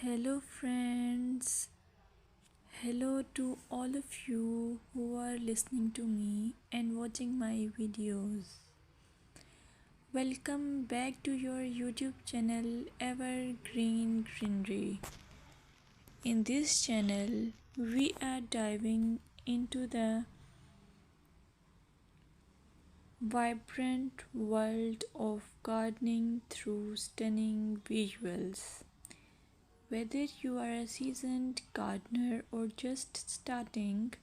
Hello, friends. Hello to all of you who are listening to me and watching my videos. Welcome back to your YouTube channel Evergreen Greenery. In this channel, we are diving into the vibrant world of gardening through stunning visuals. Whether you are a seasoned gardener or just starting,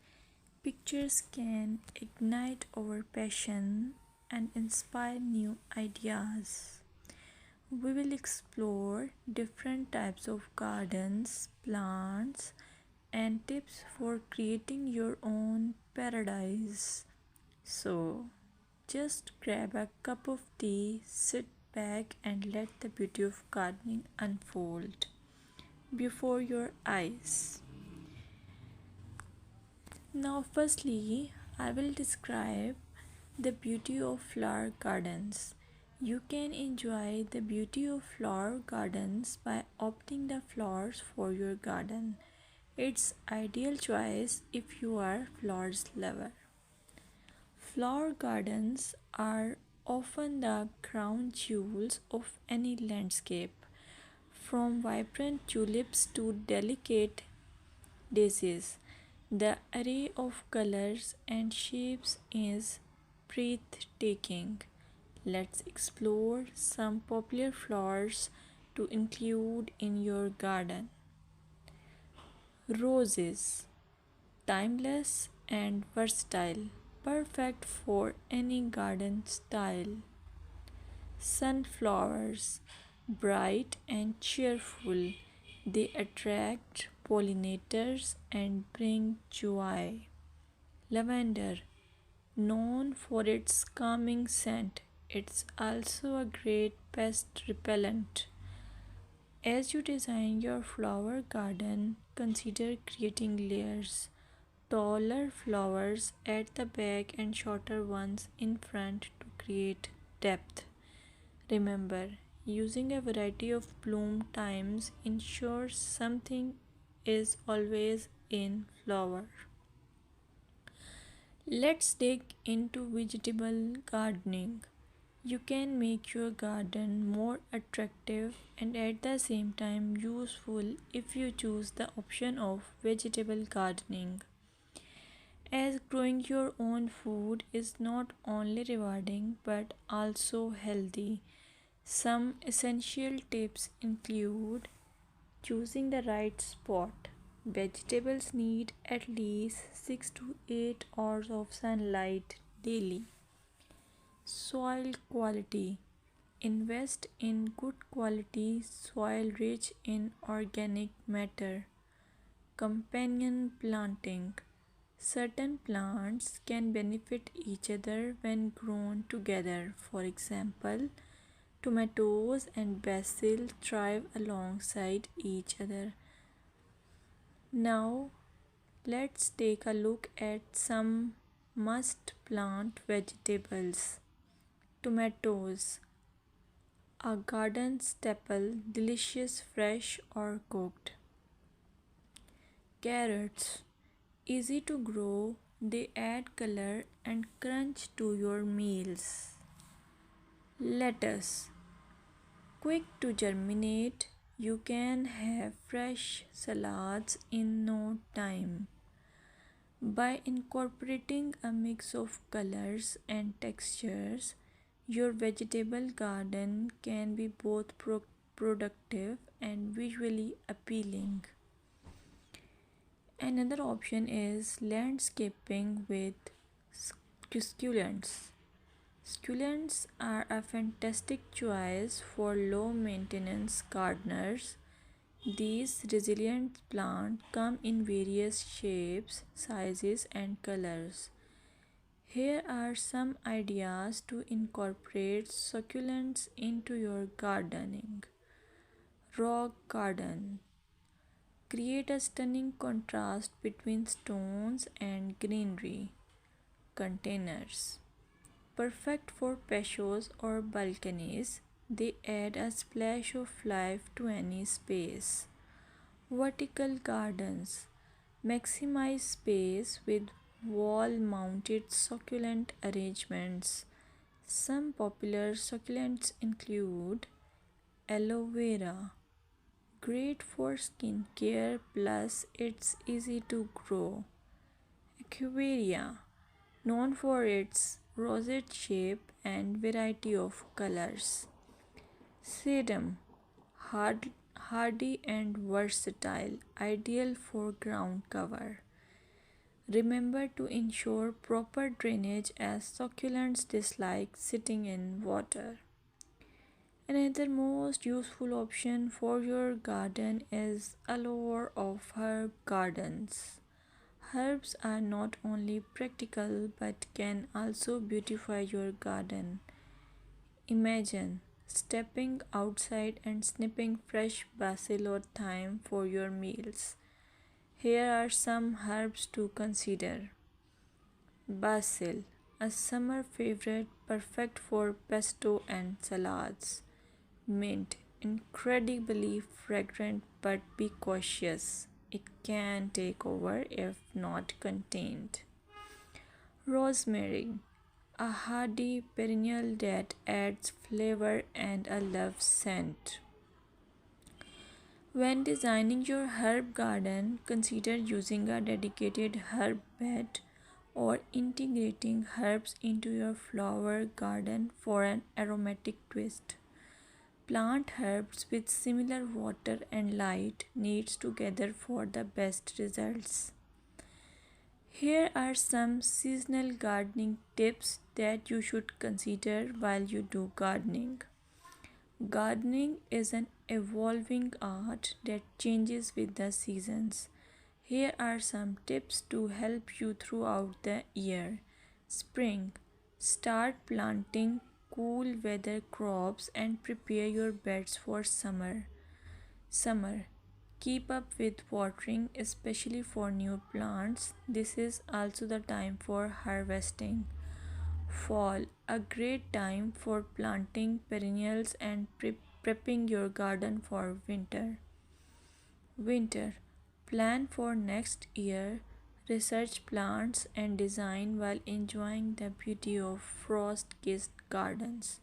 pictures can ignite our passion and inspire new ideas. We will explore different types of gardens, plants, and tips for creating your own paradise. So, just grab a cup of tea, sit back, and let the beauty of gardening unfold before your eyes. Now, firstly, I will describe the beauty of flower gardens. You can enjoy the beauty of flower gardens by opting the flowers for your garden. It's ideal choice if you are flowers lover. Flower gardens are often the crown jewels of any landscape, from vibrant tulips to delicate daisies. The array of colors and shapes is breathtaking. Let's explore some popular flowers to include in your garden. Roses, timeless and versatile, perfect for any garden style. Sunflowers, bright and cheerful, they attract pollinators and bring joy. Lavender, known for its calming scent, it's also a great pest repellent. As you design your flower garden, consider creating layers. Taller flowers at the back and shorter ones in front to create depth. Remember, using a variety of bloom times ensures something is always in flower. Let's dig into vegetable gardening. You can make your garden more attractive and at the same time useful if you choose the option of vegetable gardening. As growing your own food is not only rewarding but also healthy. Some essential tips include choosing the right spot. Vegetables need at least 6 to 8 hours of sunlight daily. Soil quality. Invest in good quality soil rich in organic matter. Companion planting. Certain plants can benefit each other when grown together. For example, tomatoes and basil thrive alongside each other. Now, let's take a look at some must plant vegetables. Tomatoes, a garden staple, delicious fresh or cooked. Carrots, easy to grow, they add color and crunch to your meals. Lettuce, quick to germinate, you can have fresh salads in no time. By incorporating a mix of colors and textures, your vegetable garden can be both productive and visually appealing. Another option is landscaping with succulents. Succulents are a fantastic choice for low maintenance gardeners. These resilient plants come in various shapes, sizes, and colors. Here are some ideas to incorporate succulents into your gardening. Rock garden. Create a stunning contrast between stones and greenery. Containers. Perfect for patios or balconies, they add a splash of life to any space. Vertical gardens maximize space with wall mounted succulent arrangements. Some popular succulents include aloe vera, great for skin care plus it's easy to grow. Equivarium, known for its rosette shape and variety of colors. Sedum, hardy and versatile, ideal for ground cover. Remember to ensure proper drainage as succulents dislike sitting in water. Another most useful option for your garden is allure of herb gardens. Herbs are not only practical but can also beautify your garden. Imagine stepping outside and snipping fresh basil or thyme for your meals. Here are some herbs to consider. Basil, a summer favorite perfect for pesto and salads. Mint, incredibly fragrant but be cautious. It can take over if not contained. Rosemary, a hardy perennial that adds flavor and a love scent. When designing your herb garden, consider using a dedicated herb bed or integrating herbs into your flower garden for an aromatic twist. Plant herbs with similar water and light needs together for the best results. Here are some seasonal gardening tips that you should consider while you do gardening. Gardening is an evolving art that changes with the seasons. Here are some tips to help you throughout the year. Spring. Start planting cool weather crops and prepare your beds for summer. Summer. Keep up with watering, especially for new plants. This is also the time for harvesting. Fall, a great time for planting perennials and prepping your garden for winter. Winter, plan for next year, research plants and design while enjoying the beauty of frost-kissed gardens.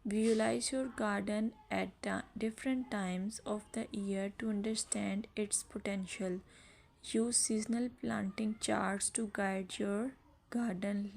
Visualize your garden at different times of the year to understand its potential. Use seasonal planting charts to guide your garden.